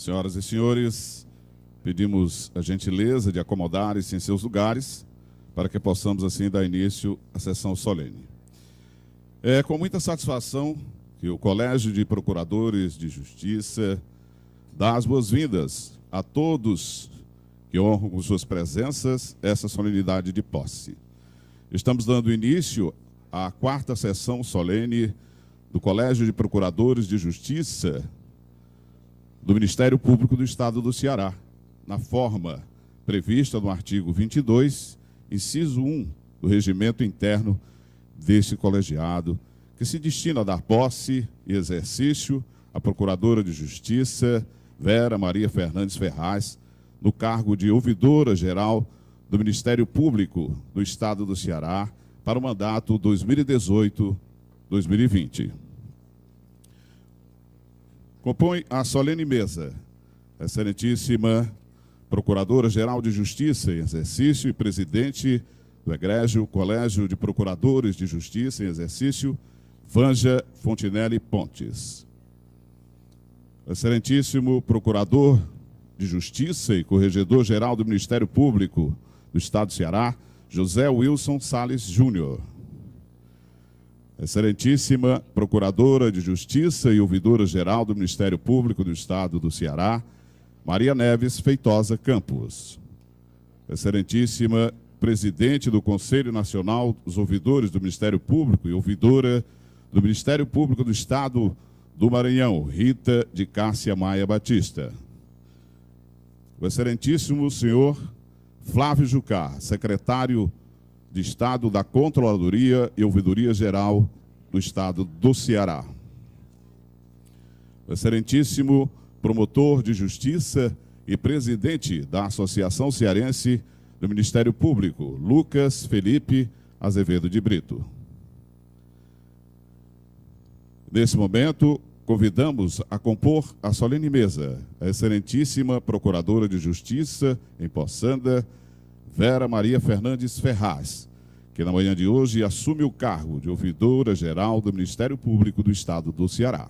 Senhoras e senhores, pedimos a gentileza de acomodarem-se em seus lugares para que possamos, assim, dar início à sessão solene. É com muita satisfação que o Colégio de Procuradores de Justiça dá as boas-vindas a todos que honram com suas presenças essa solenidade de posse. Estamos dando início à quarta sessão solene do Colégio de Procuradores de Justiça do Ministério Público do Estado do Ceará, na forma prevista no artigo 22, inciso 1 do regimento interno deste colegiado, que se destina a dar posse e exercício à Procuradora de Justiça, Vera Maria Fernandes Ferraz, no cargo de Ouvidora-Geral do Ministério Público do Estado do Ceará para o mandato 2018-2020. Compõe a solene mesa a excelentíssima Procuradora-Geral de Justiça em exercício e presidente do Egrégio Colégio de Procuradores de Justiça em exercício, Vânia Fontinelli Pontes. Excelentíssimo Procurador de Justiça e Corregedor-Geral do Ministério Público do Estado do Ceará, José Wilson Salles Júnior. Excelentíssima Procuradora de Justiça e Ouvidora-Geral do Ministério Público do Estado do Ceará, Maria Neves Feitosa Campos. Excelentíssima Presidente do Conselho Nacional dos Ouvidores do Ministério Público e Ouvidora do Ministério Público do Estado do Maranhão, Rita de Cássia Maia Batista. O excelentíssimo senhor Flávio Jucá, secretário de Estado da Controladoria e Ouvidoria Geral do Estado do Ceará. O excelentíssimo promotor de Justiça e presidente da Associação Cearense do Ministério Público, Lucas Felipe Azevedo de Brito. Nesse momento, convidamos a compor a solene mesa a excelentíssima Procuradora de Justiça em Poçanda, Vera Maria Fernandes Ferraz, que na manhã de hoje assume o cargo de Ouvidora-Geral do Ministério Público do Estado do Ceará.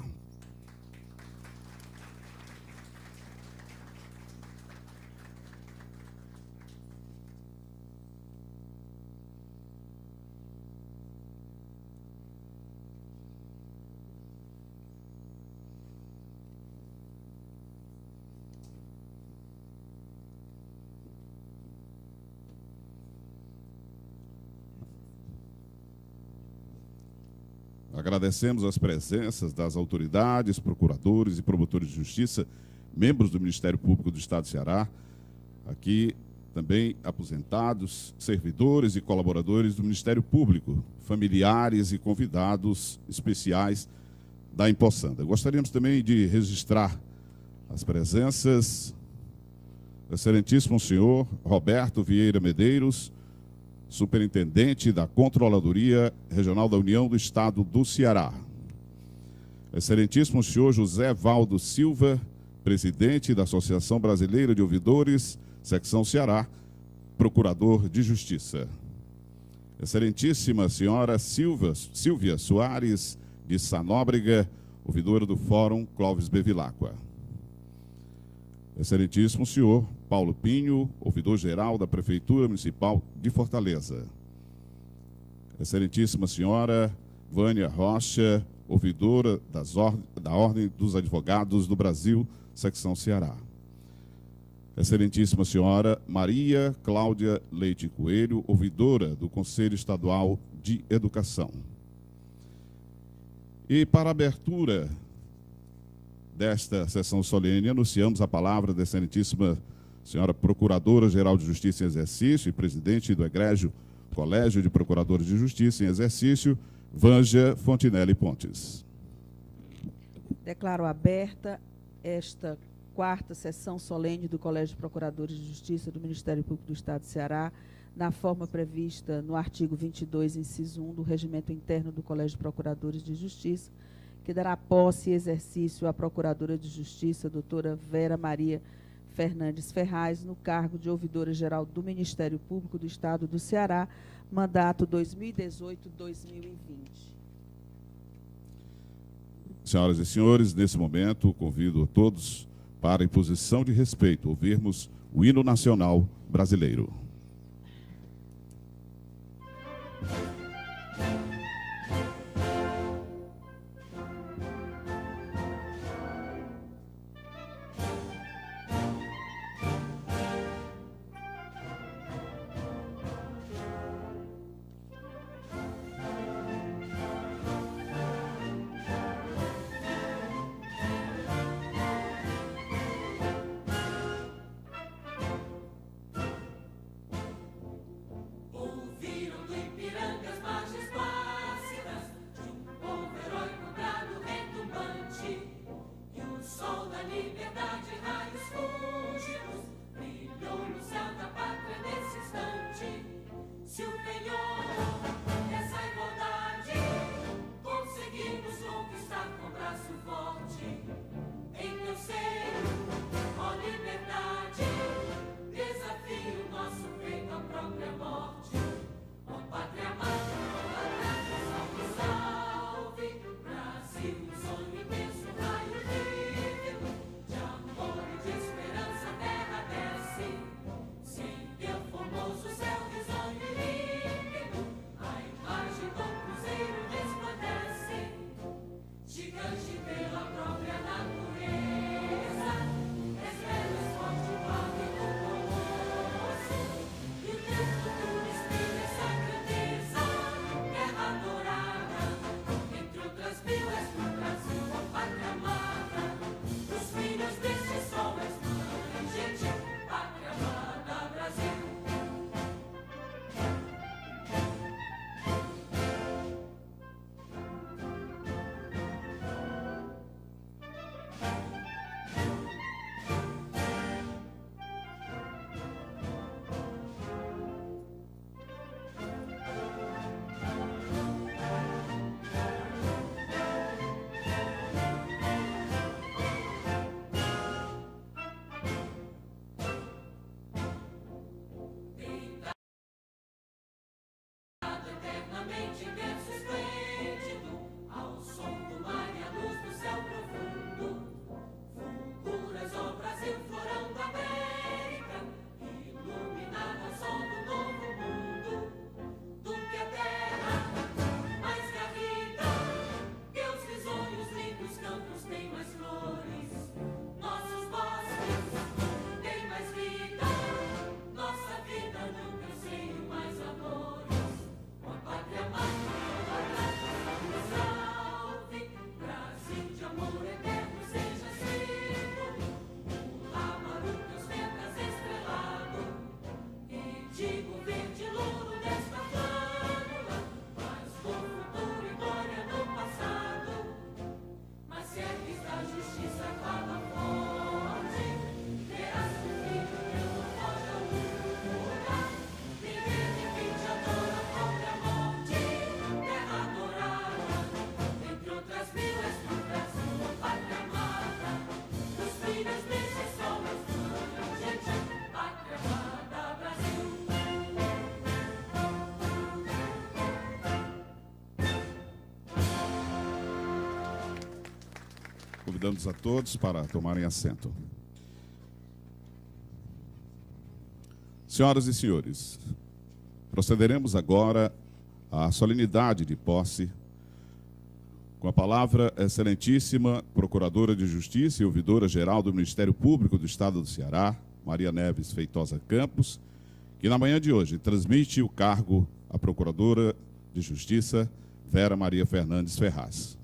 Agradecemos as presenças das autoridades, procuradores e promotores de justiça, membros do Ministério Público do Estado do Ceará, aqui também aposentados, servidores e colaboradores do Ministério Público, familiares e convidados especiais da Empoçanda. Gostaríamos também de registrar as presenças do excelentíssimo senhor Roberto Vieira Medeiros, Superintendente da Controladoria Regional da União do Estado do Ceará. Excelentíssimo senhor José Valdo Silva, Presidente da Associação Brasileira de Ouvidores, Secção Ceará, Procurador de Justiça. Excelentíssima senhora Silvia Soares de Sanóbrega, ouvidora do Fórum Clóvis Bevilacqua. Excelentíssimo senhor Paulo Pinho, ouvidor-geral da Prefeitura Municipal de Fortaleza. Excelentíssima senhora Vânia Rocha, ouvidora da Ordem dos Advogados do Brasil, Secção Ceará. Excelentíssima senhora Maria Cláudia Leite Coelho, ouvidora do Conselho Estadual de Educação. E para a abertura desta sessão solene, anunciamos a palavra da excelentíssima senhora Procuradora-Geral de Justiça em exercício e presidente do Egrégio Colégio de Procuradores de Justiça em exercício, Vânia Fontinelli Pontes. Declaro aberta esta quarta sessão solene do Colégio de Procuradores de Justiça do Ministério Público do Estado do Ceará, na forma prevista no artigo 22, inciso 1 do Regimento Interno do Colégio de Procuradores de Justiça, que dará posse e exercício à Procuradora de Justiça, doutora Vera Maria Fernandes Ferraz, no cargo de Ouvidora-Geral do Ministério Público do Estado do Ceará, mandato 2018-2020. Senhoras e senhores, nesse momento, convido a todos para, em posição de respeito, ouvirmos o hino nacional brasileiro. Convidamos a todos para tomarem assento. Senhoras e senhores, procederemos agora à solenidade de posse. Com a palavra, a excelentíssima Procuradora de Justiça e Ouvidora-Geral do Ministério Público do Estado do Ceará, Maria Neves Feitosa Campos, que na manhã de hoje transmite o cargo à Procuradora de Justiça, Vera Maria Fernandes Ferraz.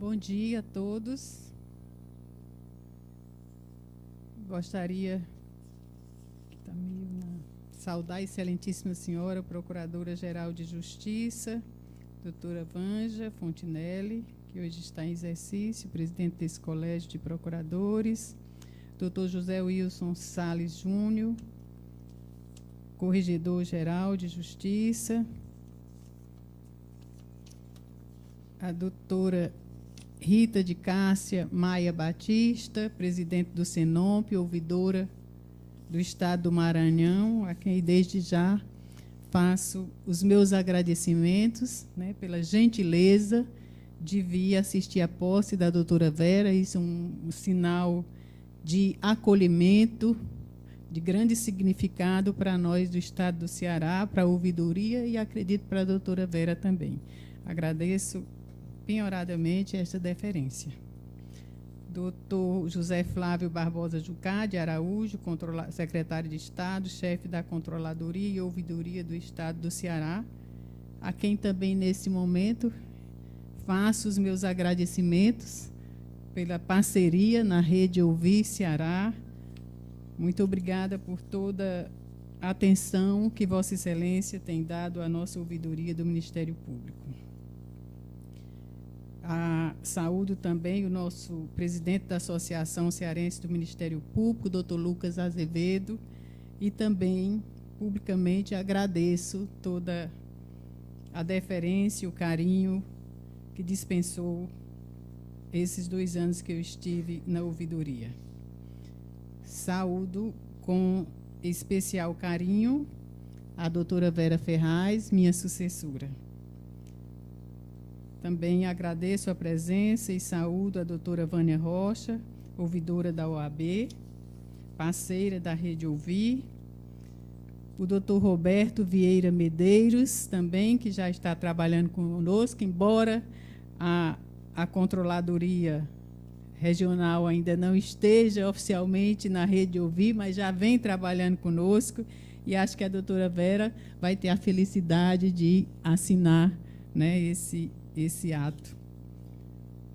Bom dia a todos. Gostaria de saudar a excelentíssima senhora Procuradora-Geral de Justiça, doutora Vanja Fontinelli, que hoje está em exercício, presidente desse Colégio de Procuradores, doutor José Wilson Salles Júnior, Corregedor-Geral de Justiça, a doutora Rita de Cássia Maia Batista, presidente do Senop, ouvidora do Estado do Maranhão, a quem desde já faço os meus agradecimentos, né, pela gentileza de vir assistir a posse da doutora Vera. Isso é um sinal de acolhimento, de grande significado para nós do Estado do Ceará, para a ouvidoria e, acredito, para a doutora Vera também. Agradeço penhoradamente esta deferência. Doutor José Flávio Barbosa Jucá de Araújo, secretário de Estado, chefe da Controladoria e Ouvidoria do Estado do Ceará, a quem também, nesse momento, faço os meus agradecimentos pela parceria na Rede Ouvir Ceará. Muito obrigada por toda a atenção que Vossa Excelência tem dado à nossa ouvidoria do Ministério Público. Saúdo também o nosso presidente da Associação Cearense do Ministério Público, doutor Lucas Azevedo, e também, publicamente, agradeço toda a deferência, o carinho que dispensou esses 2 anos que eu estive na ouvidoria. Saúdo com especial carinho a doutora Vera Ferraz, minha sucessora. Também agradeço a presença e saúdo a doutora Vânia Rocha, ouvidora da OAB, parceira da Rede Ouvir, o doutor Roberto Vieira Medeiros, também, que já está trabalhando conosco, embora a Controladoria Regional ainda não esteja oficialmente na Rede Ouvir, mas já vem trabalhando conosco, e acho que a doutora Vera vai ter a felicidade de assinar, né, esse ato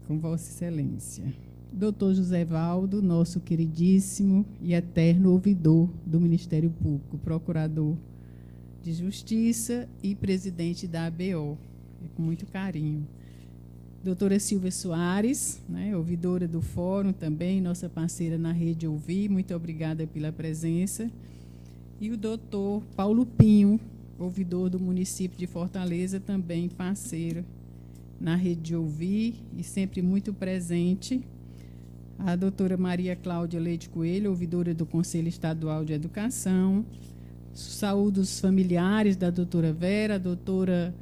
com Vossa Excelência. Doutor José Valdo, nosso queridíssimo e eterno ouvidor do Ministério Público, procurador de Justiça e presidente da ABO, com muito carinho. Doutora Silvia Soares, né, ouvidora do Fórum também, nossa parceira na Rede Ouvir, muito obrigada pela presença. E o doutor Paulo Pinho, ouvidor do município de Fortaleza, também parceiro na Rede Ouvir e sempre muito presente. A doutora Maria Cláudia Leite Coelho, ouvidora do Conselho Estadual de Educação. Saúdo os familiares da doutora Vera, a doutora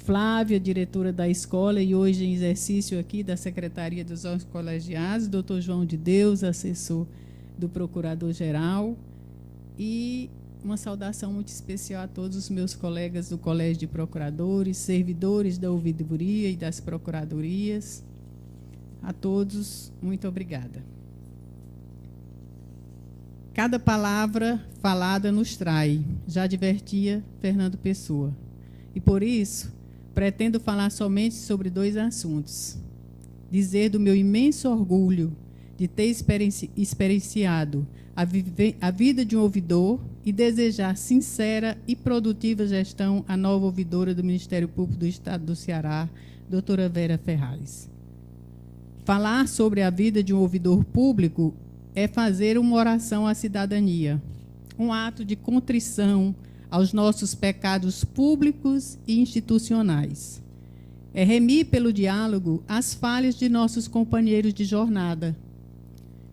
Flávia, diretora da escola e hoje em exercício aqui da Secretaria dos Órgãos Colegiados, doutor João de Deus, assessor do Procurador-Geral, e uma saudação muito especial a todos os meus colegas do Colégio de Procuradores, servidores da ouvidoria e das procuradorias. A todos, muito obrigada. Cada palavra falada nos trai, já advertia Fernando Pessoa. E por isso, pretendo falar somente sobre 2 assuntos. Dizer do meu imenso orgulho de ter experienciado a vida de um ouvidor e desejar sincera e produtiva gestão à nova ouvidora do Ministério Público do Estado do Ceará, doutora Vera Ferraz. Falar sobre a vida de um ouvidor público é fazer uma oração à cidadania, um ato de contrição aos nossos pecados públicos e institucionais. É remir pelo diálogo as falhas de nossos companheiros de jornada.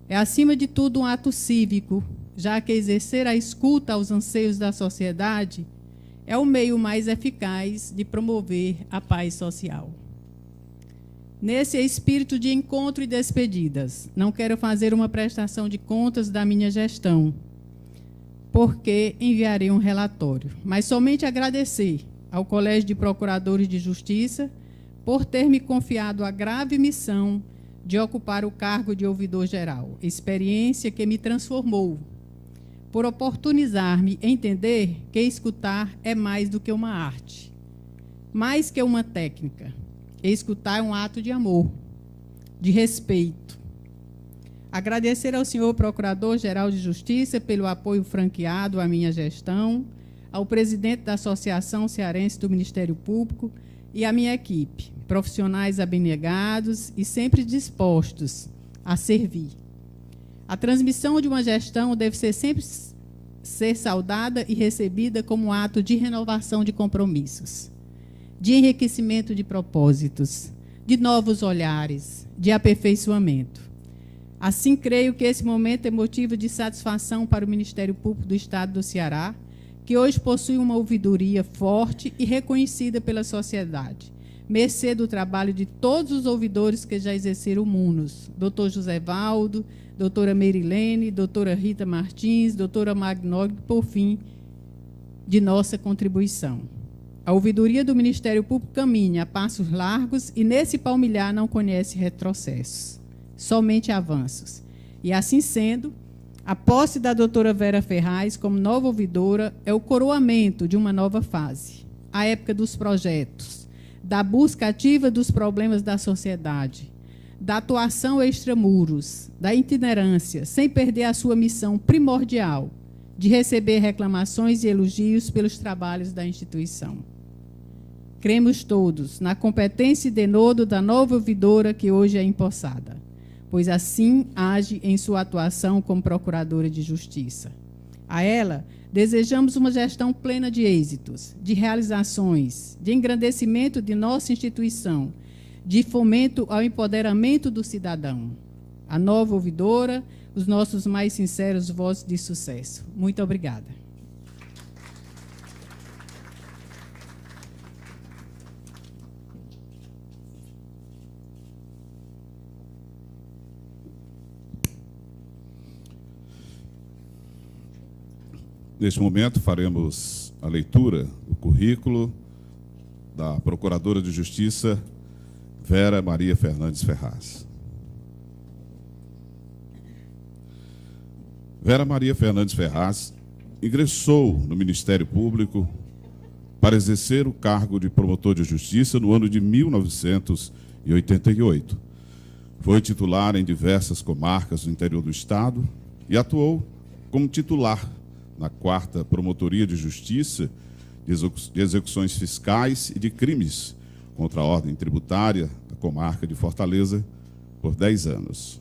É, acima de tudo, um ato cívico, já que exercer a escuta aos anseios da sociedade é o meio mais eficaz de promover a paz social. Nesse espírito de encontro e despedidas, não quero fazer uma prestação de contas da minha gestão, porque enviarei um relatório, mas somente agradecer ao Colégio de Procuradores de Justiça por ter me confiado a grave missão de ocupar o cargo de ouvidor-geral, experiência que me transformou, por oportunizar-me entender que escutar é mais do que uma arte, mais que uma técnica. Escutar é um ato de amor, de respeito. Agradecer ao senhor Procurador-Geral de Justiça pelo apoio franqueado à minha gestão, ao presidente da Associação Cearense do Ministério Público e à minha equipe, profissionais abnegados e sempre dispostos a servir. A transmissão de uma gestão deve sempre ser saudada e recebida como um ato de renovação de compromissos, de enriquecimento de propósitos, de novos olhares, de aperfeiçoamento. Assim, creio que esse momento é motivo de satisfação para o Ministério Público do Estado do Ceará, que hoje possui uma ouvidoria forte e reconhecida pela sociedade, mercê do trabalho de todos os ouvidores que já exerceram o MUNOS, doutor José Valdo, doutora Merilene, doutora Rita Martins, doutora Magnog, por fim, de nossa contribuição. A ouvidoria do Ministério Público caminha a passos largos e, nesse palmilhar, não conhece retrocessos, somente avanços. E, assim sendo, a posse da doutora Vera Ferraz como nova ouvidora é o coroamento de uma nova fase, a época dos projetos, da busca ativa dos problemas da sociedade, da atuação extramuros, da itinerância, sem perder a sua missão primordial de receber reclamações e elogios pelos trabalhos da instituição. Cremos todos na competência e denodo da nova ouvidora que hoje é empossada, pois assim age em sua atuação como procuradora de justiça. A ela, desejamos uma gestão plena de êxitos, de realizações, de engrandecimento de nossa instituição, de fomento ao empoderamento do cidadão. A nova ouvidora, os nossos mais sinceros votos de sucesso. Muito obrigada. Neste momento, faremos a leitura do currículo da Procuradora de Justiça, Vera Maria Fernandes Ferraz. Vera Maria Fernandes Ferraz ingressou no Ministério Público para exercer o cargo de promotor de justiça no ano de 1988. Foi titular em diversas comarcas do interior do Estado e atuou como titular na 4ª Promotoria de Justiça de Execuções Fiscais e de Crimes contra a Ordem Tributária da comarca de Fortaleza por 10 anos.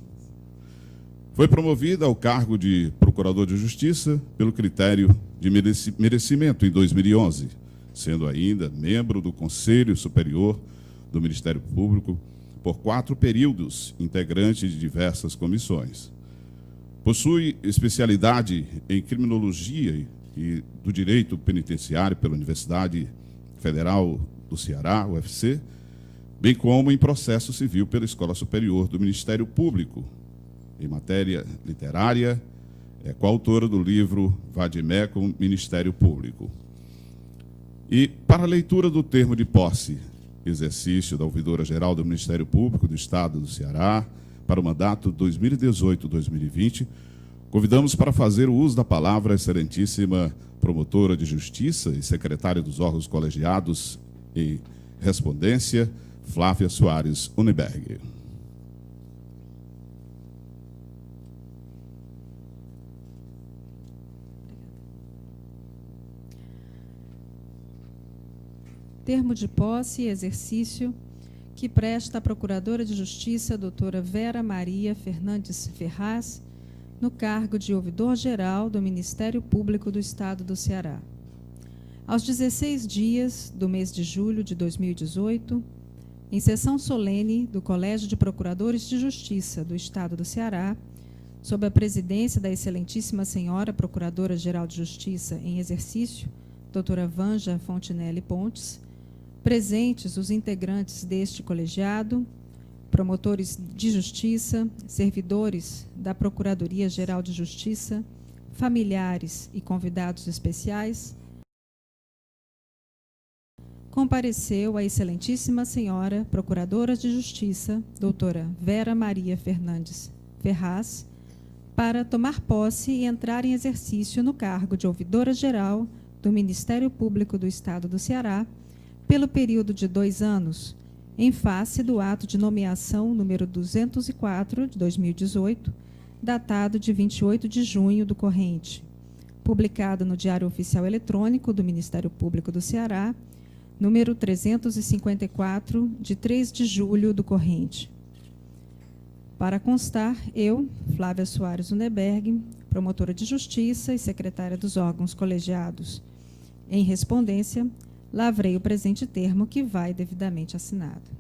Foi promovida ao cargo de Procurador de Justiça pelo critério de merecimento em 2011, sendo ainda membro do Conselho Superior do Ministério Público por 4 períodos, integrante de diversas comissões. Possui especialidade em Criminologia e do Direito Penitenciário pela Universidade Federal do Ceará, UFC, bem como em Processo Civil pela Escola Superior do Ministério Público. Em matéria literária, é coautora do livro Vadimé com Ministério Público. E, para a leitura do termo de posse, exercício da Ouvidora-Geral do Ministério Público do Estado do Ceará, para o mandato 2018-2020, convidamos para fazer o uso da palavra a excelentíssima promotora de justiça e secretária dos órgãos colegiados em respondência, Flávia Soares Uniberg. Termo de posse e exercício que presta a Procuradora de Justiça, doutora Vera Maria Fernandes Ferraz, no cargo de Ouvidor-Geral do Ministério Público do Estado do Ceará. Aos 16 dias do mês de julho de 2018, em sessão solene do Colégio de Procuradores de Justiça do Estado do Ceará, sob a presidência da excelentíssima senhora Procuradora-Geral de Justiça em exercício, doutora Vanja Fontinelli Pontes, presentes os integrantes deste colegiado, promotores de justiça, servidores da Procuradoria-Geral de Justiça, familiares e convidados especiais, compareceu a excelentíssima senhora Procuradora de Justiça, doutora Vera Maria Fernandes Ferraz, para tomar posse e entrar em exercício no cargo de Ouvidora-Geral do Ministério Público do Estado do Ceará, pelo período de 2 anos, em face do ato de nomeação número 204 de 2018, datado de 28 de junho do corrente, publicado no Diário Oficial Eletrônico do Ministério Público do Ceará, número 354, de 3 de julho do corrente. Para constar, eu, Flávia Soares Uniberg, promotora de justiça e secretária dos órgãos colegiados, em respondência, lavrei o presente termo que vai devidamente assinado.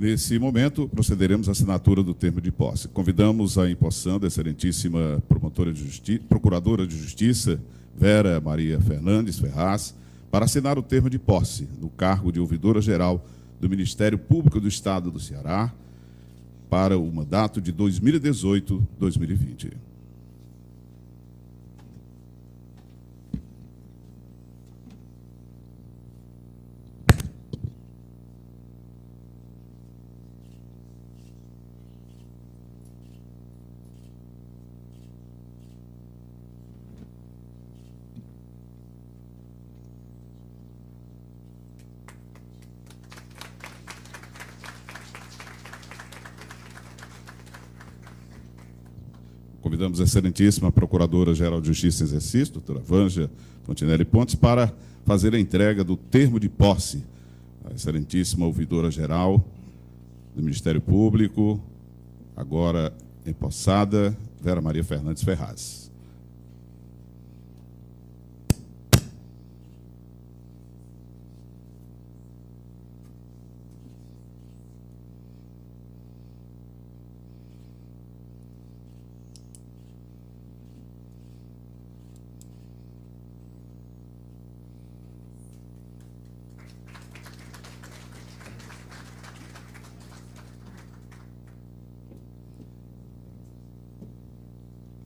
Nesse momento, procederemos à assinatura do termo de posse. Convidamos a empossando a excelentíssima Procuradora de Justiça, Vera Maria Fernandes Ferraz, para assinar o termo de posse no cargo de ouvidora-geral do Ministério Público do Estado do Ceará para o mandato de 2018-2020. Convidamos a excelentíssima Procuradora-Geral de Justiça em Exercício, doutora Vângela Fontinelli Pontes, para fazer a entrega do termo de posse à excelentíssima Ouvidora-Geral do Ministério Público, agora empossada, Vera Maria Fernandes Ferraz.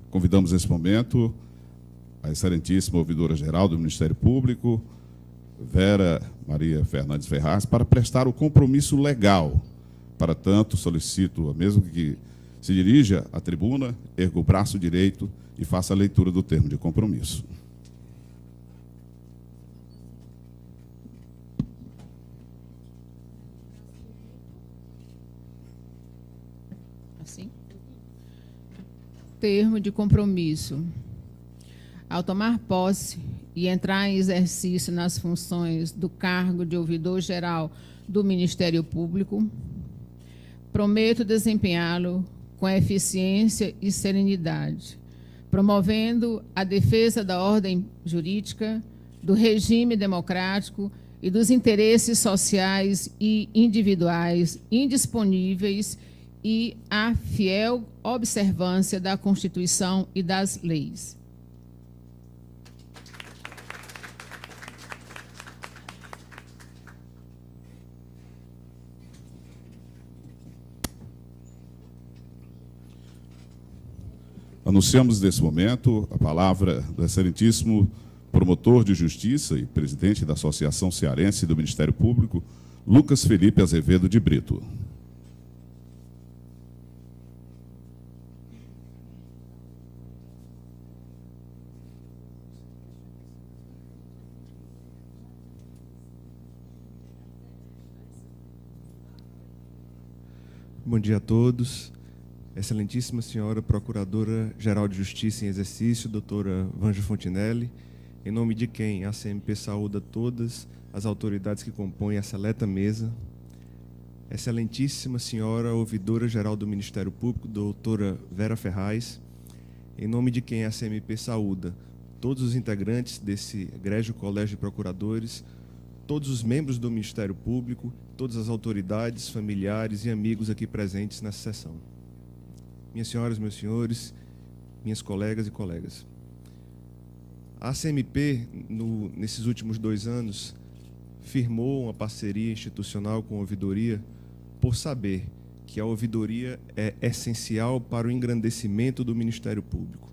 Convidamos nesse momento a excelentíssima Ouvidora-Geral do Ministério Público, Vera Maria Fernandes Ferraz, para prestar o compromisso legal. Para tanto, solicito a mesma que se dirija à tribuna, erga o braço direito e faça a leitura do termo de compromisso. Assim. Termo de compromisso. Ao tomar posse e entrar em exercício nas funções do cargo de ouvidor-geral do Ministério Público, prometo desempenhá-lo com eficiência e serenidade, promovendo a defesa da ordem jurídica, do regime democrático e dos interesses sociais e individuais indisponíveis e a fiel observância da Constituição e das leis. Anunciamos nesse momento a palavra do excelentíssimo promotor de justiça e presidente da Associação Cearense do Ministério Público, Lucas Felipe Azevedo de Brito. Bom dia a todos. Excelentíssima senhora Procuradora-Geral de Justiça em Exercício, doutora Vângela Fontinelli, em nome de quem a CMP saúda todas as autoridades que compõem a seleta mesa. Excelentíssima senhora Ouvidora-Geral do Ministério Público, doutora Vera Ferraz, em nome de quem a CMP saúda todos os integrantes desse egrégio Colégio de Procuradores, todos os membros do Ministério Público, todas as autoridades, familiares e amigos aqui presentes nessa sessão. Minhas senhoras, meus senhores, minhas colegas e colegas. A CMP, nesses últimos 2 anos, firmou uma parceria institucional com a ouvidoria por saber que a ouvidoria é essencial para o engrandecimento do Ministério Público.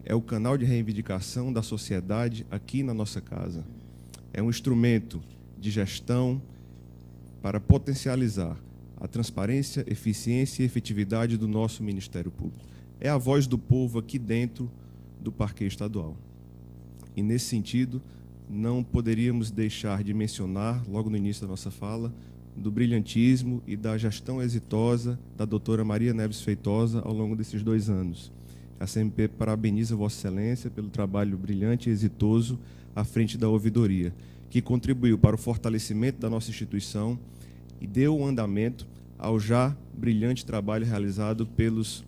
É o canal de reivindicação da sociedade aqui na nossa casa. É um instrumento de gestão para potencializar a transparência, eficiência e efetividade do nosso Ministério Público. É a voz do povo aqui dentro do Parquet Estadual. E, nesse sentido, não poderíamos deixar de mencionar, logo no início da nossa fala, do brilhantismo e da gestão exitosa da doutora Maria Neves Feitosa ao longo desses 2 anos. A CMP parabeniza Vossa Excelência pelo trabalho brilhante e exitoso à frente da ouvidoria, que contribuiu para o fortalecimento da nossa instituição e deu um andamento ao já brilhante trabalho realizado pelos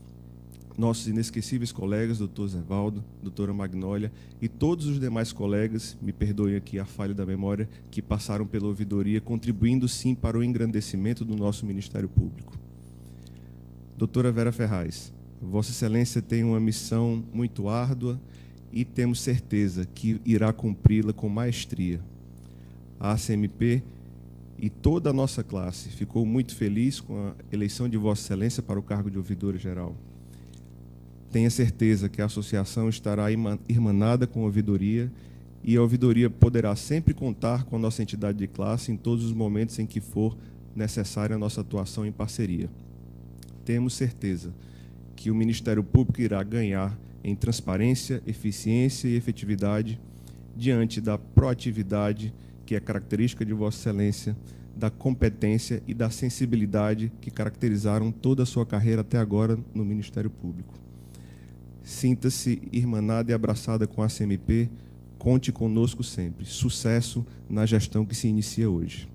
nossos inesquecíveis colegas, doutor Zévaldo, doutora Magnólia e todos os demais colegas, me perdoem aqui a falha da memória, que passaram pela ouvidoria, contribuindo sim para o engrandecimento do nosso Ministério Público. Doutora Vera Ferraz, Vossa Excelência tem uma missão muito árdua e temos certeza que irá cumpri-la com maestria. A ACMP e toda a nossa classe ficou muito feliz com a eleição de Vossa Excelência para o cargo de ouvidora-geral. Tenha certeza que a associação estará irmanada com a ouvidoria e a ouvidoria poderá sempre contar com a nossa entidade de classe em todos os momentos em que for necessária a nossa atuação em parceria. Temos certeza que o Ministério Público irá ganhar em transparência, eficiência e efetividade diante da proatividade que é característica de Vossa Excelência, da competência e da sensibilidade que caracterizaram toda a sua carreira até agora no Ministério Público. Sinta-se irmanada e abraçada com a ACMP, conte conosco sempre. Sucesso na gestão que se inicia hoje.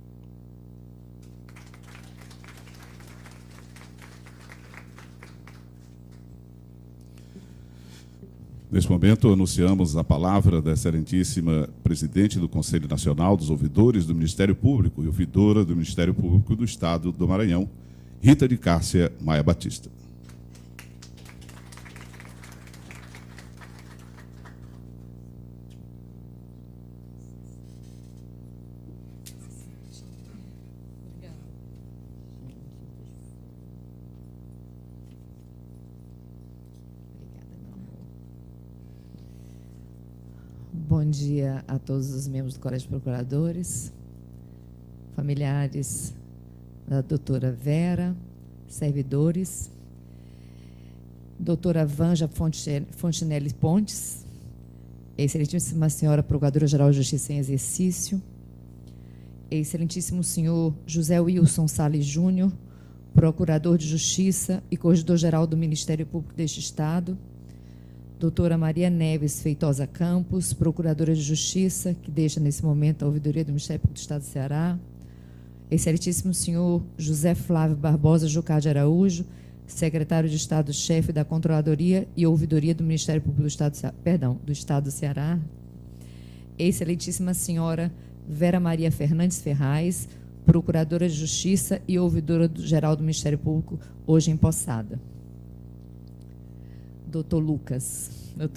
Neste momento, anunciamos a palavra da excelentíssima presidente do Conselho Nacional dos Ouvidores do Ministério Público e ouvidora do Ministério Público do Estado do Maranhão, Rita de Cássia Maia Batista. Bom dia a todos os membros do Colégio de Procuradores, familiares da doutora Vera, servidores, doutora Vanja Fontinelli Pontes, excelentíssima senhora Procuradora-Geral de Justiça em exercício, excelentíssimo senhor José Wilson Salles Júnior, Procurador de Justiça e Corregedor-Geral do Ministério Público deste Estado, doutora Maria Neves Feitosa Campos, Procuradora de Justiça, que deixa nesse momento a ouvidoria do Ministério Público do Estado do Ceará, excelentíssimo senhor José Flávio Barbosa Jucá de Araújo, Secretário de Estado-Chefe da Controladoria e Ouvidoria do Ministério Público do Estado do Estado do Ceará, excelentíssima senhora Vera Maria Fernandes Ferraz, Procuradora de Justiça e Ouvidora-Geral do Ministério Público, hoje empossada. Dr.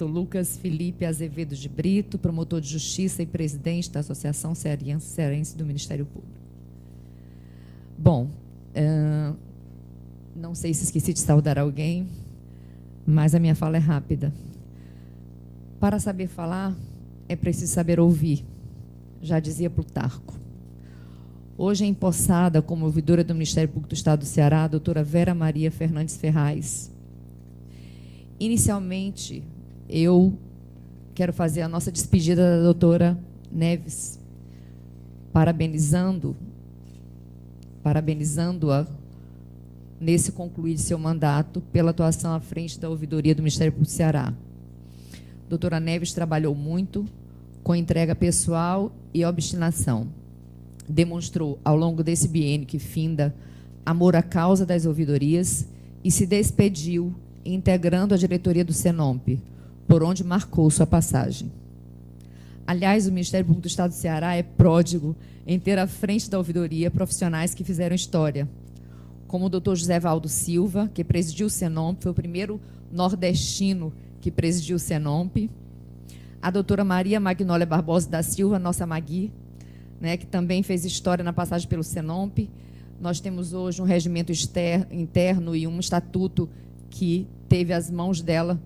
Lucas Felipe Azevedo de Brito, promotor de Justiça e presidente da Associação Cearense do Ministério Público. Bom, não sei se esqueci de saudar alguém, mas a minha fala é rápida. Para saber falar, é preciso saber ouvir, já dizia Plutarco. Hoje é empossada como ouvidora do Ministério Público do Estado do Ceará, a doutora Vera Maria Fernandes Ferraz. Inicialmente, eu quero fazer a nossa despedida da doutora Neves, parabenizando-a nesse concluir de seu mandato pela atuação à frente da ouvidoria do Ministério Público do Ceará. Doutora Neves trabalhou muito, com entrega pessoal e obstinação. Demonstrou, ao longo desse biênio que finda, amor à causa das ouvidorias e se despediu integrando a diretoria do Senomp, por onde marcou sua passagem. Aliás, o Ministério Público do Estado do Ceará é pródigo em ter à frente da ouvidoria profissionais que fizeram história, como o Dr. José Valdo Silva, que presidiu o Senomp, foi o primeiro nordestino que presidiu o Senomp, a doutora Maria Magnólia Barbosa da Silva, nossa Magui, né, que também fez história na passagem pelo Senomp. Nós temos hoje um regimento interno e um estatuto que teve as mãos dela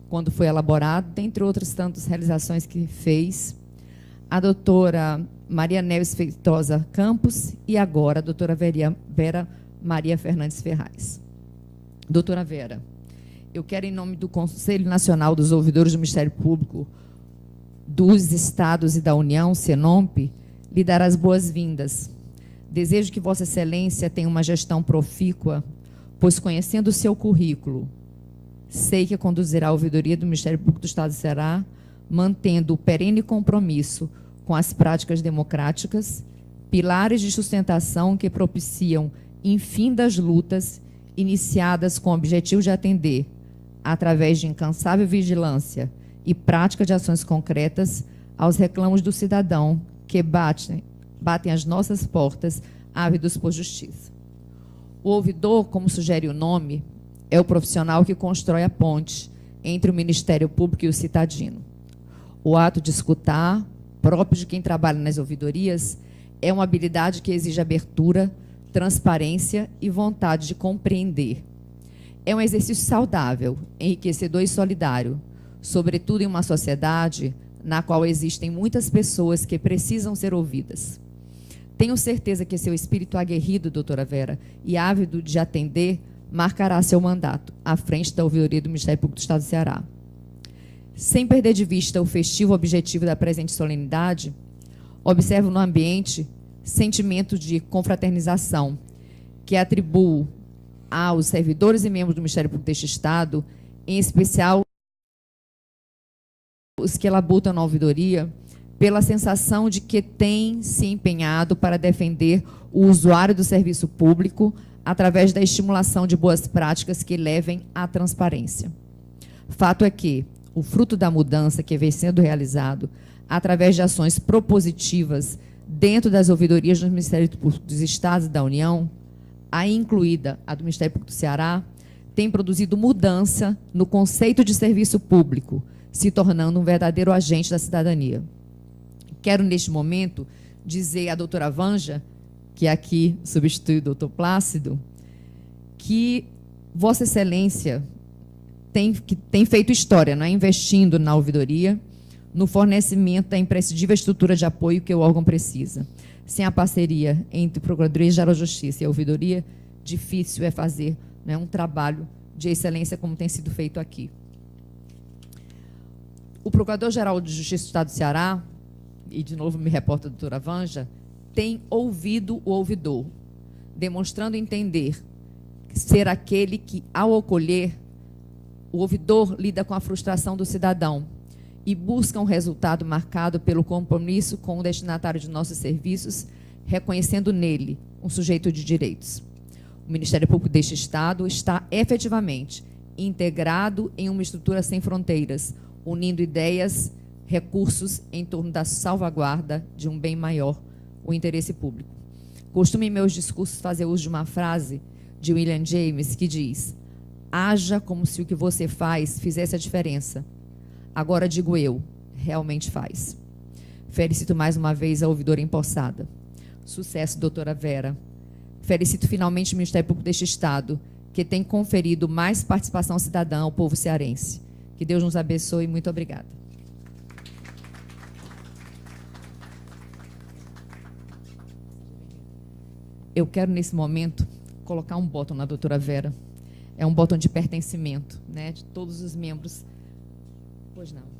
quando foi elaborado, dentre outras tantas realizações que fez. A doutora Maria Neves Feitosa Campos e agora a doutora Vera Maria Fernandes Ferraz. Doutora Vera, eu quero, em nome do Conselho Nacional dos Ouvidores do Ministério Público dos Estados e da União, Senomp, lhe dar as boas-vindas. Desejo que Vossa Excelência tenha uma gestão profícua, pois, conhecendo o seu currículo, sei que conduzirá a ouvidoria do Ministério Público do Estado do Ceará, mantendo o perene compromisso com as práticas democráticas, pilares de sustentação que propiciam infindas lutas iniciadas com o objetivo de atender através de incansável vigilância e prática de ações concretas, aos reclamos do cidadão que batem às nossas portas, ávidos por justiça. O ouvidor, como sugere o nome, é o profissional que constrói a ponte entre o Ministério Público e o cidadino. O ato de escutar, próprio de quem trabalha nas ouvidorias, é uma habilidade que exige abertura, transparência e vontade de compreender. É um exercício saudável, enriquecedor e solidário, sobretudo em uma sociedade na qual existem muitas pessoas que precisam ser ouvidas. Tenho certeza que seu espírito aguerrido, doutora Vera, e ávido de atender, marcará seu mandato à frente da ouvidoria do Ministério Público do Estado do Ceará. Sem perder de vista o festivo objetivo da presente solenidade, observo no ambiente sentimento de confraternização que atribuo aos servidores e membros do Ministério Público deste Estado, em especial os que labutam na ouvidoria, pela sensação de que têm se empenhado para defender o usuário do serviço público através da estimulação de boas práticas que levem à transparência. Fato é que o fruto da mudança que vem sendo realizado através de ações propositivas dentro das ouvidorias dos Ministérios Públicos dos Estados e da União, aí incluída a do Ministério Público do Ceará, tem produzido mudança no conceito de serviço público, se tornando um verdadeiro agente da cidadania. Quero, neste momento, dizer à doutora Vanja, que aqui substitui o doutor Plácido, que Vossa Excelência tem feito história, não é? Investindo na ouvidoria, no fornecimento da imprescindível estrutura de apoio que o órgão precisa. Sem a parceria entre Procuradoria-Geral de Justiça e a ouvidoria, difícil é fazer, né, um trabalho de excelência como tem sido feito aqui. O Procurador-Geral de Justiça do Estado do Ceará, e de novo me reporta a doutora Vanja, tem ouvido o ouvidor, demonstrando entender ser aquele que, ao acolher, o ouvidor lida com a frustração do cidadão e busca um resultado marcado pelo compromisso com o destinatário de nossos serviços, reconhecendo nele um sujeito de direitos. O Ministério Público deste Estado está efetivamente integrado em uma estrutura sem fronteiras, unindo ideias, recursos em torno da salvaguarda de um bem maior, o interesse público. Costumo em meus discursos fazer uso de uma frase de William James que diz: haja como se o que você faz fizesse a diferença. Agora digo eu, realmente faz. Felicito mais uma vez a ouvidora empossada. Sucesso, doutora Vera. Felicito finalmente o Ministério Público deste Estado, que tem conferido mais participação cidadã ao povo cearense. Que Deus nos abençoe e muito obrigada. Eu quero, nesse momento, colocar um botão na doutora Vera. É um botão de pertencimento, né, de todos os membros. Pois não.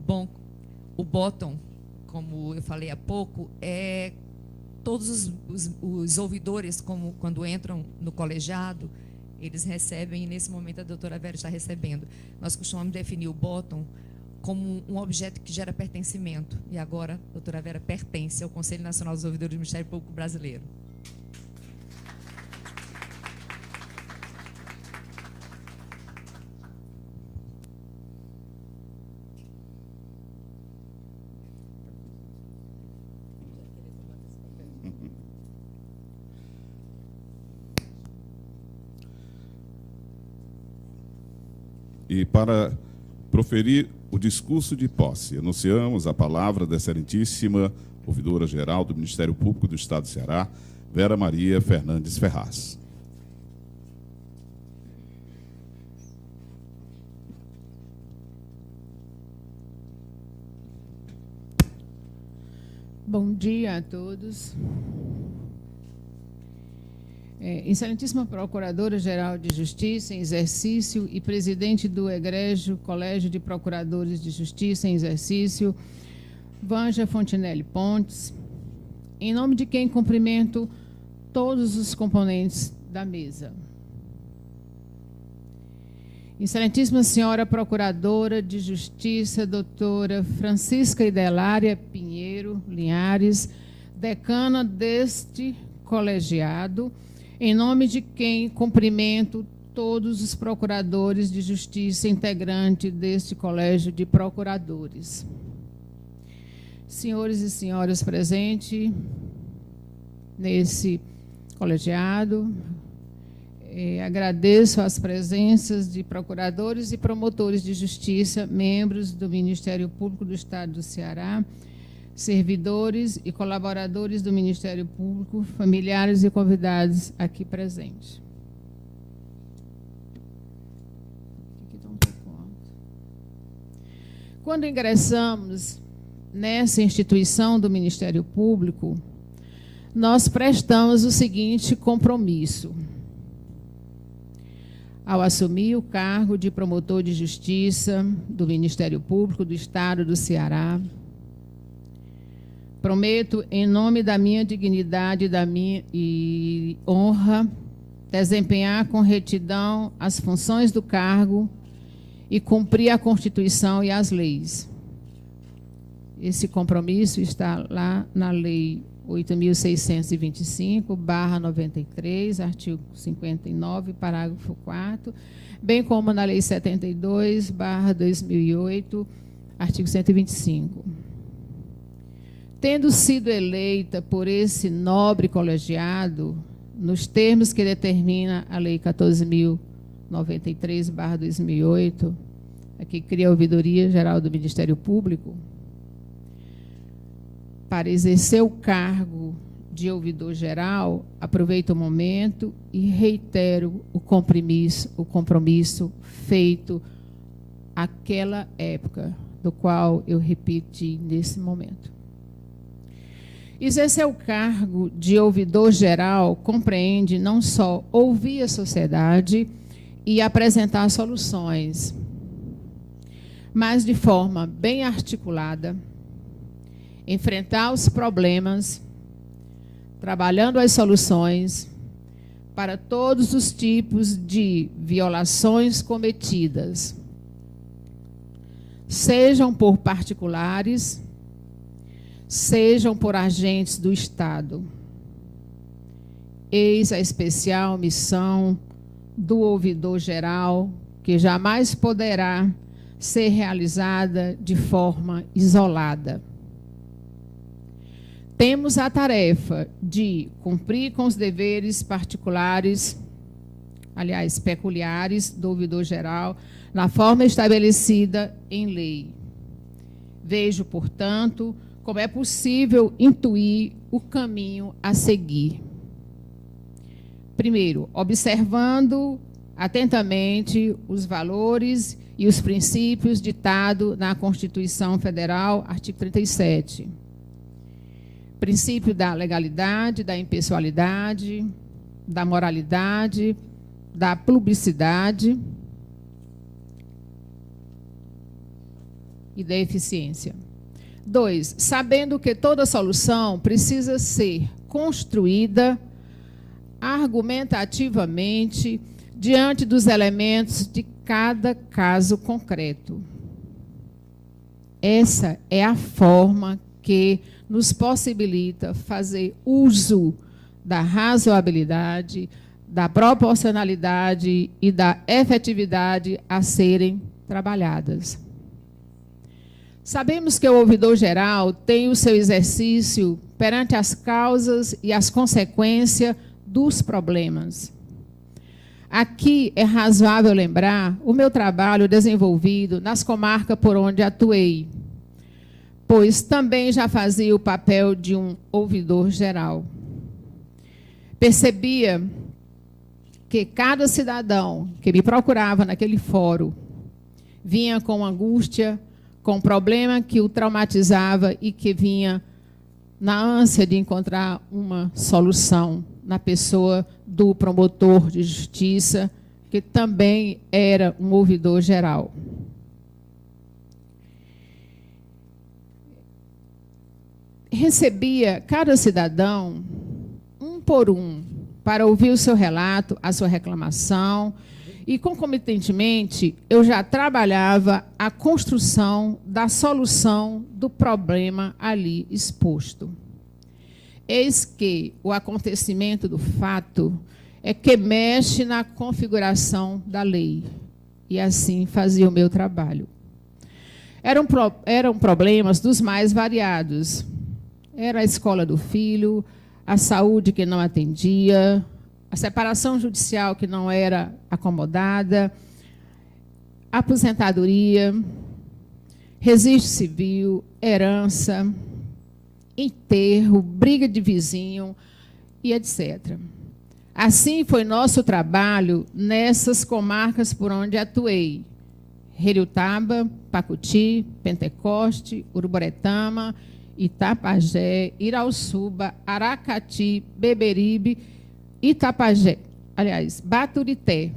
Bom, o bottom, como eu falei há pouco, é todos os ouvidores, como quando entram no colegiado, eles recebem, e nesse momento a doutora Vera está recebendo. Nós costumamos definir o bottom como um objeto que gera pertencimento. E agora a doutora Vera pertence ao Conselho Nacional dos Ouvidores do Ministério Público Brasileiro. E para proferir o discurso de posse, anunciamos a palavra da excelentíssima ouvidora-geral do Ministério Público do Estado do Ceará, Vera Maria Fernandes Ferraz. Bom dia a todos. Excelentíssima Procuradora-Geral de Justiça em exercício e presidente do Egrégio Colégio de Procuradores de Justiça em exercício, Vanja Fontinelli Pontes, em nome de quem cumprimento todos os componentes da mesa. Excelentíssima Senhora Procuradora de Justiça, doutora Francisca Idelária Pinheiro Linhares, decana deste colegiado, em nome de quem cumprimento todos os procuradores de justiça integrante deste Colégio de Procuradores. Senhores e senhoras presentes nesse colegiado, agradeço as presenças de procuradores e promotores de justiça, membros do Ministério Público do Estado do Ceará, servidores e colaboradores do Ministério Público, familiares e convidados aqui presentes. Quando ingressamos nessa instituição do Ministério Público, nós prestamos o seguinte compromisso. Ao assumir o cargo de promotor de justiça do Ministério Público do Estado do Ceará, prometo, em nome da minha dignidade e honra, desempenhar com retidão as funções do cargo e cumprir a Constituição e as leis. Esse compromisso está lá na Lei 8.625/93, artigo 59, parágrafo 4º, bem como na Lei 72/2008, artigo 125. Tendo sido eleita por esse nobre colegiado, nos termos que determina a Lei 14.093/2008, que cria a Ouvidoria Geral do Ministério Público, para exercer o cargo de ouvidor geral, aproveito o momento e reitero o compromisso feito àquela época, do qual eu repeti nesse momento. Exercer o cargo de ouvidor geral compreende não só ouvir a sociedade e apresentar soluções, mas de forma bem articulada, enfrentar os problemas, trabalhando as soluções para todos os tipos de violações cometidas, sejam por particulares, sejam por agentes do Estado. Eis a especial missão do ouvidor geral, que jamais poderá ser realizada de forma isolada. Temos a tarefa de cumprir com os deveres particulares, aliás, peculiares do ouvidor geral, na forma estabelecida em lei. Vejo, portanto, como é possível intuir o caminho a seguir. Primeiro, observando atentamente os valores e os princípios ditados na Constituição Federal, artigo 37. Princípio da legalidade, da impessoalidade, da moralidade, da publicidade e da eficiência. 2, sabendo que toda solução precisa ser construída argumentativamente diante dos elementos de cada caso concreto. Essa é a forma que nos possibilita fazer uso da razoabilidade, da proporcionalidade e da efetividade a serem trabalhadas. Sabemos que o ouvidor geral tem o seu exercício perante as causas e as consequências dos problemas. Aqui é razoável lembrar o meu trabalho desenvolvido nas comarcas por onde atuei, pois também já fazia o papel de um ouvidor geral. Percebia que cada cidadão que me procurava naquele fórum vinha com angústia, com um problema que o traumatizava e que vinha na ânsia de encontrar uma solução na pessoa do promotor de justiça, que também era um ouvidor geral. Recebia cada cidadão, um por um, para ouvir o seu relato, a sua reclamação, e, concomitantemente, eu já trabalhava a construção da solução do problema ali exposto. Eis que o acontecimento do fato é que mexe na configuração da lei, e assim fazia o meu trabalho. Eram problemas dos mais variados. Era a escola do filho, a saúde que não atendia, a separação judicial que não era acomodada, a aposentadoria, registro civil, herança, enterro, briga de vizinho e etc. Assim foi nosso trabalho nessas comarcas por onde atuei: Heriotaba, Pacuti, Pentecoste, Uruburetama, Itapajé, Irauçuba, Aracati, Beberibe, Itapajé, aliás, Baturité.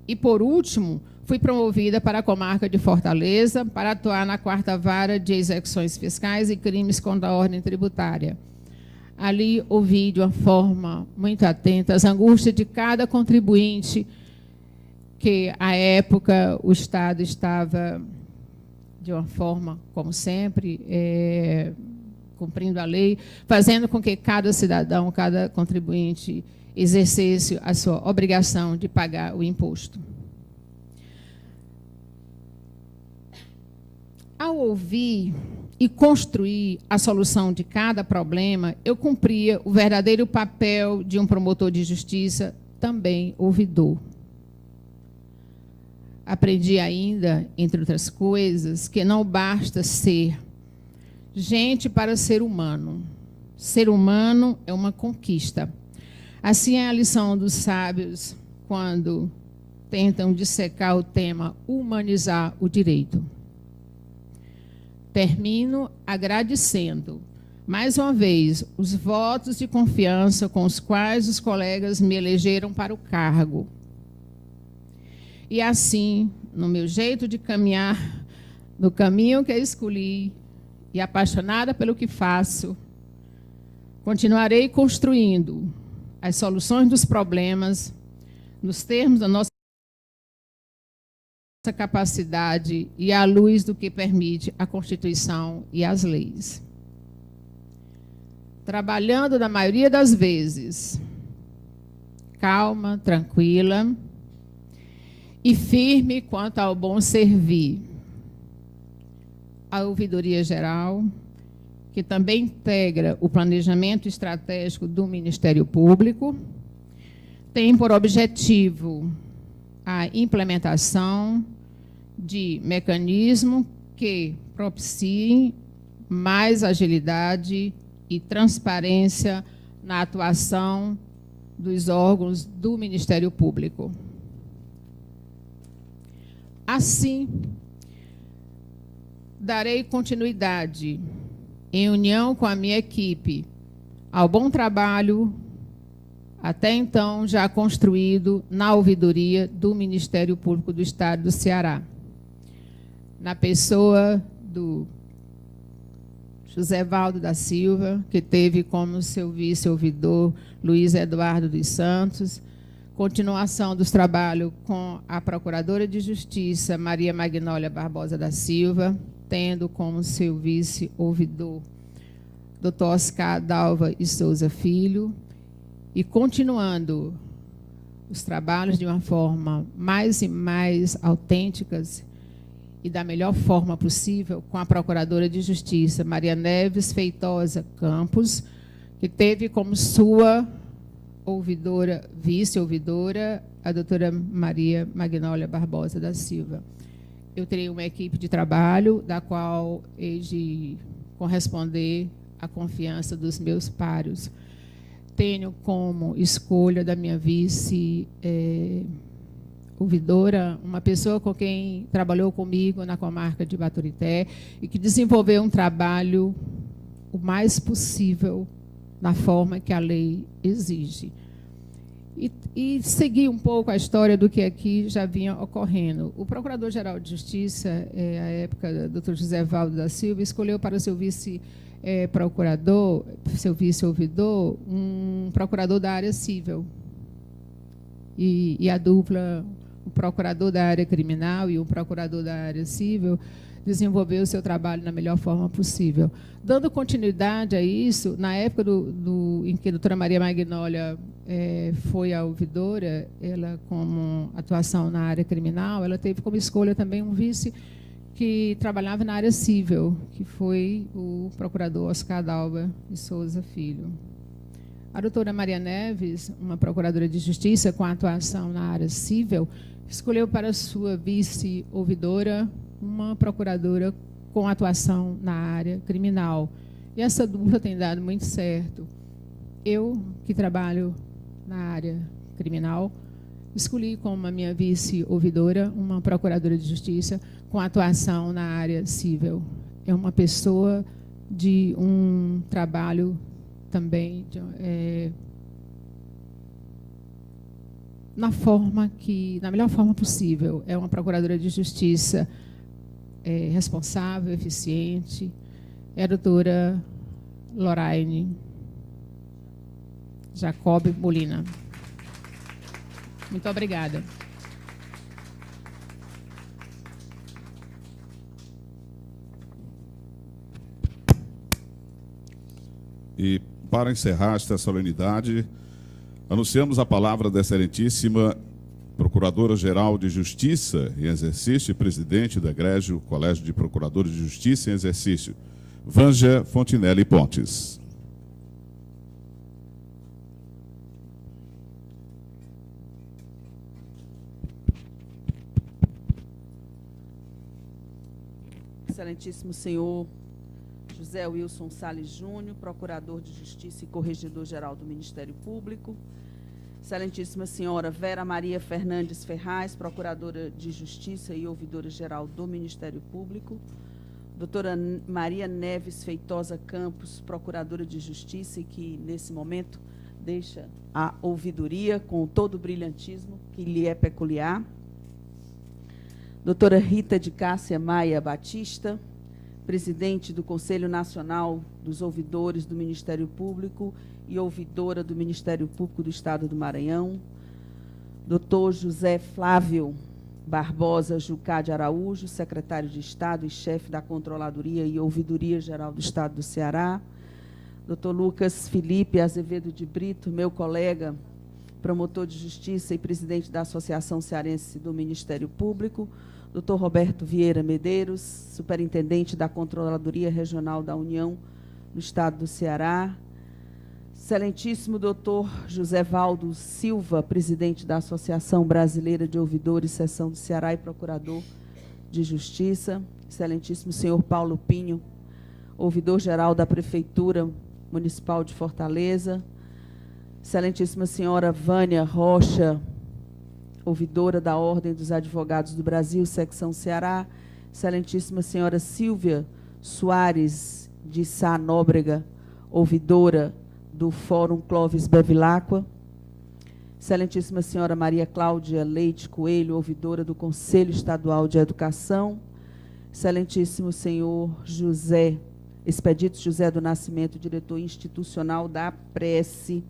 E, por último, fui promovida para a comarca de Fortaleza para atuar na 4ª Vara de Execuções Fiscais e Crimes contra a Ordem Tributária. Ali ouvi de uma forma muito atenta as angústias de cada contribuinte, que, à época, o Estado estava, de uma forma, como sempre, cumprindo a lei, fazendo com que cada cidadão, cada contribuinte, exercesse a sua obrigação de pagar o imposto. Ao ouvir e construir a solução de cada problema, eu cumpria o verdadeiro papel de um promotor de justiça, também ouvidor. Aprendi ainda, entre outras coisas, que não basta ser gente para ser humano. Ser humano é uma conquista. Assim é a lição dos sábios quando tentam dissecar o tema humanizar o direito. Termino agradecendo, mais uma vez, os votos de confiança com os quais os colegas me elegeram para o cargo. E assim, no meu jeito de caminhar, no caminho que eu escolhi, e apaixonada pelo que faço, continuarei construindo as soluções dos problemas nos termos da nossa capacidade e à luz do que permite a Constituição e as leis. Trabalhando, na maioria das vezes, calma, tranquila e firme quanto ao bom servir. A Ouvidoria Geral, que também integra o planejamento estratégico do Ministério Público, tem por objetivo a implementação de mecanismos que propiciem mais agilidade e transparência na atuação dos órgãos do Ministério Público. Assim, darei continuidade, em união com a minha equipe, ao bom trabalho, até então já construído na ouvidoria do Ministério Público do Estado do Ceará, na pessoa do José Valdo da Silva, que teve como seu vice-ouvidor Luiz Eduardo dos Santos, continuação dos trabalhos com a Procuradora de Justiça Maria Magnólia Barbosa da Silva, tendo como seu vice-ouvidor Dr. Oscar Dalva e Souza Filho, e continuando os trabalhos de uma forma mais e mais autênticas e da melhor forma possível com a Procuradora de Justiça Maria Neves Feitosa Campos, que teve como sua ouvidora, vice-ouvidora, a doutora Maria Magnólia Barbosa da Silva. Eu terei uma equipe de trabalho da qual hei de corresponder à confiança dos meus pários. Tenho como escolha da minha vice-ouvidora uma pessoa com quem trabalhou comigo na comarca de Baturité e que desenvolveu um trabalho o mais possível na forma que a lei exige. E seguir um pouco a história do que aqui já vinha ocorrendo. O Procurador-Geral de Justiça, à época, Dr. José Valdo da Silva, escolheu para o seu vice-procurador, seu vice-ouvidor, um procurador da área civil. E a dupla, o procurador da área criminal e o procurador da área civil, desenvolveu o seu trabalho na melhor forma possível. Dando continuidade a isso, na época em que a doutora Maria Magnólia foi a ouvidora, ela, como atuação na área criminal, ela teve como escolha também um vice que trabalhava na área civil, que foi o procurador Oscar Dalva de Souza Filho. A doutora Maria Neves, uma procuradora de justiça com atuação na área civil, escolheu para sua vice-ouvidora uma procuradora com atuação na área criminal. E essa dupla tem dado muito certo. Eu, que trabalho na área criminal, escolhi como a minha vice-ouvidora uma procuradora de justiça com atuação na área civil. É uma pessoa de um trabalho também na melhor forma possível. É uma procuradora de justiça responsável, eficiente. É a doutora Loraine Jacob Molina. Muito obrigada. E, para encerrar esta solenidade, anunciamos a palavra da excelentíssima Procuradora-Geral de Justiça em exercício e presidente do Egrégio Colégio de Procuradores de Justiça em exercício, Vângea Fontinelli Pontes. Excelentíssimo senhor José Wilson Salles Júnior, Procurador de Justiça e Corregedor-Geral do Ministério Público. Excelentíssima senhora Vera Maria Fernandes Ferraz, Procuradora de Justiça e Ouvidora-Geral do Ministério Público. Doutora Maria Neves Feitosa Campos, Procuradora de Justiça e que, nesse momento, deixa a ouvidoria com todo o brilhantismo que lhe é peculiar. Doutora Rita de Cássia Maia Batista, presidente do Conselho Nacional dos Ouvidores do Ministério Público e ouvidora do Ministério Público do Estado do Maranhão. Doutor José Flávio Barbosa Jucá de Araújo, secretário de Estado e chefe da Controladoria e Ouvidoria Geral do Estado do Ceará. Doutor Lucas Felipe Azevedo de Brito, meu colega, promotor de Justiça e presidente da Associação Cearense do Ministério Público. Doutor Roberto Vieira Medeiros, superintendente da Controladoria Regional da União no Estado do Ceará. Excelentíssimo doutor José Valdo Silva, presidente da Associação Brasileira de Ouvidores, Seção do Ceará e procurador de Justiça. Excelentíssimo senhor Paulo Pinho, ouvidor-geral da Prefeitura Municipal de Fortaleza. Excelentíssima senhora Vânia Rocha, ouvidora da Ordem dos Advogados do Brasil, Secção Ceará. Excelentíssima senhora Silvia Soares de Sá Nóbrega, ouvidora do Fórum Clóvis Bevilacqua. Excelentíssima senhora Maria Cláudia Leite Coelho, ouvidora do Conselho Estadual de Educação. Excelentíssimo senhor Expedito José do Nascimento, diretor institucional da Prece.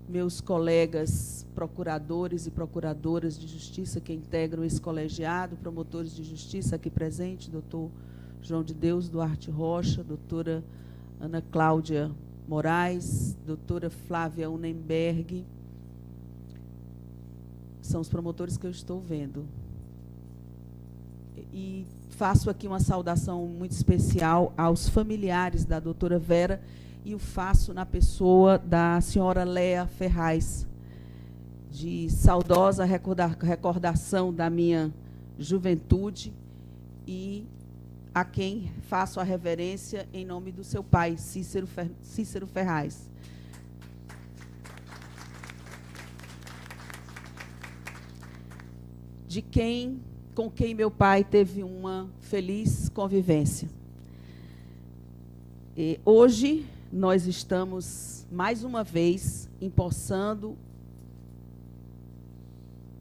Meus colegas procuradores e procuradoras de justiça que integram esse colegiado, promotores de justiça aqui presentes, doutor João de Deus Duarte Rocha, doutora Ana Cláudia Moraes, doutora Flávia Unenberg, são os promotores que eu estou vendo. E faço aqui uma saudação muito especial aos familiares da doutora Vera, e o faço na pessoa da senhora Léa Ferraz, de saudosa recordação da minha juventude, e a quem faço a reverência em nome do seu pai, Cícero Ferraz. Com quem meu pai teve uma feliz convivência. Hoje, nós estamos, mais uma vez, empossando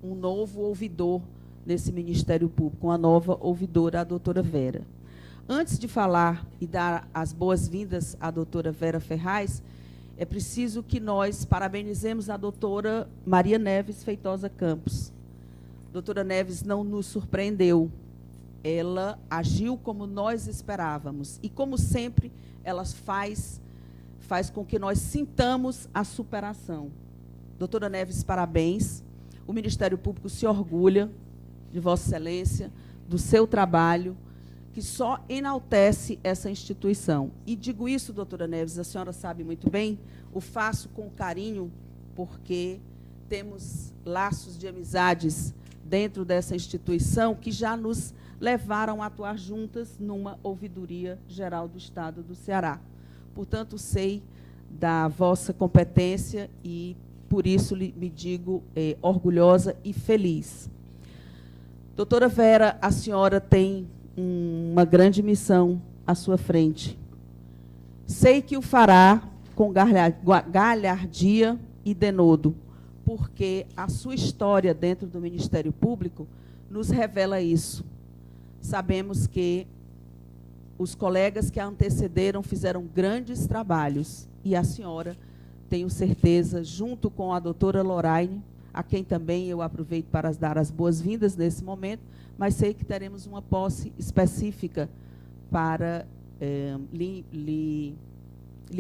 um novo ouvidor nesse Ministério Público, uma nova ouvidora, a doutora Vera. Antes de falar e dar as boas-vindas à doutora Vera Ferraz, é preciso que nós parabenizemos a doutora Maria Neves Feitosa Campos. Doutora Neves não nos surpreendeu. Ela agiu como nós esperávamos. E, como sempre, ela faz com que nós sintamos a superação. Doutora Neves, parabéns. O Ministério Público se orgulha de Vossa Excelência, do seu trabalho, que só enaltece essa instituição. E digo isso, doutora Neves, a senhora sabe muito bem, o faço com carinho, porque temos laços de amizades dentro dessa instituição que já nos levaram a atuar juntas numa ouvidoria geral do Estado do Ceará. Portanto, sei da vossa competência e, por isso, me digo orgulhosa e feliz. Doutora Vera, a senhora tem uma grande missão à sua frente. Sei que o fará com galhardia e denodo, porque a sua história dentro do Ministério Público nos revela isso. Sabemos que os colegas que a antecederam fizeram grandes trabalhos e a senhora, tenho certeza, junto com a doutora Loraine, a quem também eu aproveito para dar as boas-vindas nesse momento, mas sei que teremos uma posse específica para lhe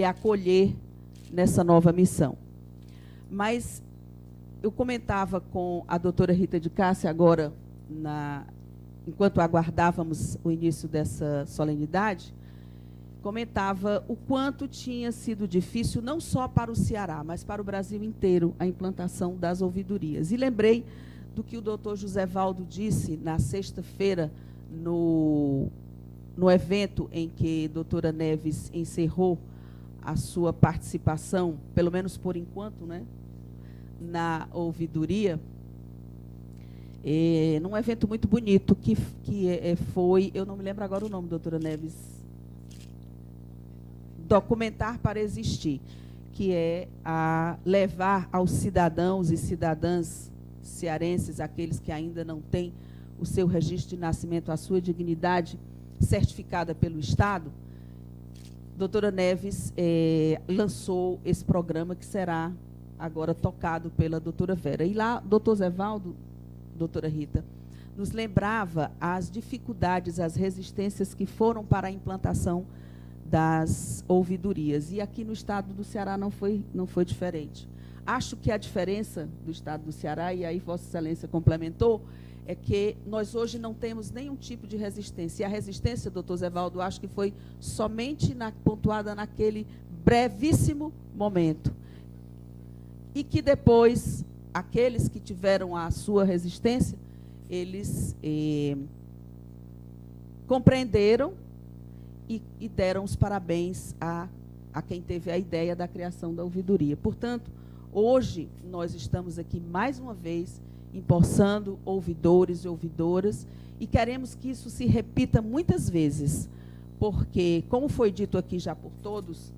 acolher nessa nova missão. Mas eu comentava com a doutora Rita de Cássia agora, enquanto aguardávamos o início dessa solenidade, comentava o quanto tinha sido difícil, não só para o Ceará, mas para o Brasil inteiro, a implantação das ouvidorias. E lembrei do que o doutor José Valdo disse na sexta-feira, no evento em que a doutora Neves encerrou a sua participação, pelo menos por enquanto, né, na ouvidoria, num evento muito bonito, que foi, eu não me lembro agora o nome, doutora Neves, Documentar para Existir, que é a levar aos cidadãos e cidadãs cearenses, aqueles que ainda não têm o seu registro de nascimento, a sua dignidade certificada pelo Estado. Doutora Neves lançou esse programa que será agora tocado pela doutora Vera. E lá, doutor Zé Valdo, doutora Rita, nos lembrava as dificuldades, as resistências que foram para a implantação das ouvidorias. E aqui no Estado do Ceará não foi diferente. Acho que a diferença do Estado do Ceará, e aí Vossa Excelência complementou, é que nós hoje não temos nenhum tipo de resistência. E a resistência, doutor Zé Valdo, acho que foi somente pontuada naquele brevíssimo momento. E que depois, aqueles que tiveram a sua resistência, eles compreenderam e deram os parabéns a quem teve a ideia da criação da ouvidoria. Portanto, hoje nós estamos aqui mais uma vez empossando ouvidores e ouvidoras e queremos que isso se repita muitas vezes, porque, como foi dito aqui já por todos,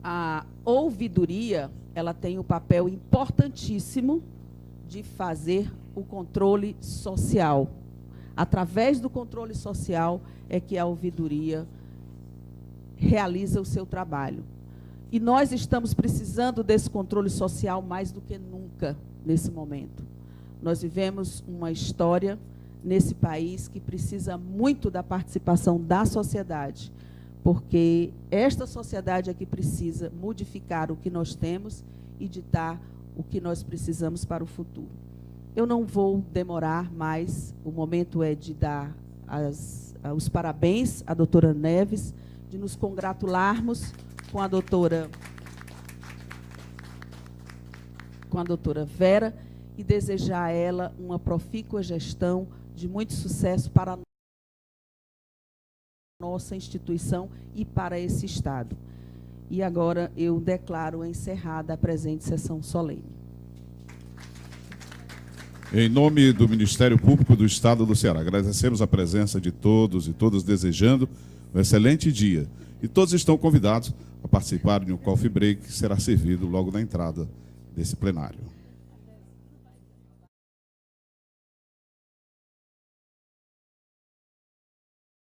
a ouvidoria, ela tem um papel importantíssimo de fazer o controle social. Através do controle social é que a ouvidoria realiza o seu trabalho. E nós estamos precisando desse controle social mais do que nunca nesse momento. Nós vivemos uma história nesse país que precisa muito da participação da sociedade, porque esta sociedade é que precisa modificar o que nós temos e ditar o que nós precisamos para o futuro. Eu não vou demorar mais, o momento é de dar os parabéns à doutora Neves, de nos congratularmos com a doutora Vera e desejar a ela uma profícua gestão de muito sucesso para a nossa instituição e para esse Estado. E agora eu declaro encerrada a presente sessão solene. Em nome do Ministério Público do Estado do Ceará, agradecemos a presença de todos e todas, desejando um excelente dia. E todos estão convidados a participar de um coffee break que será servido logo na entrada desse plenário.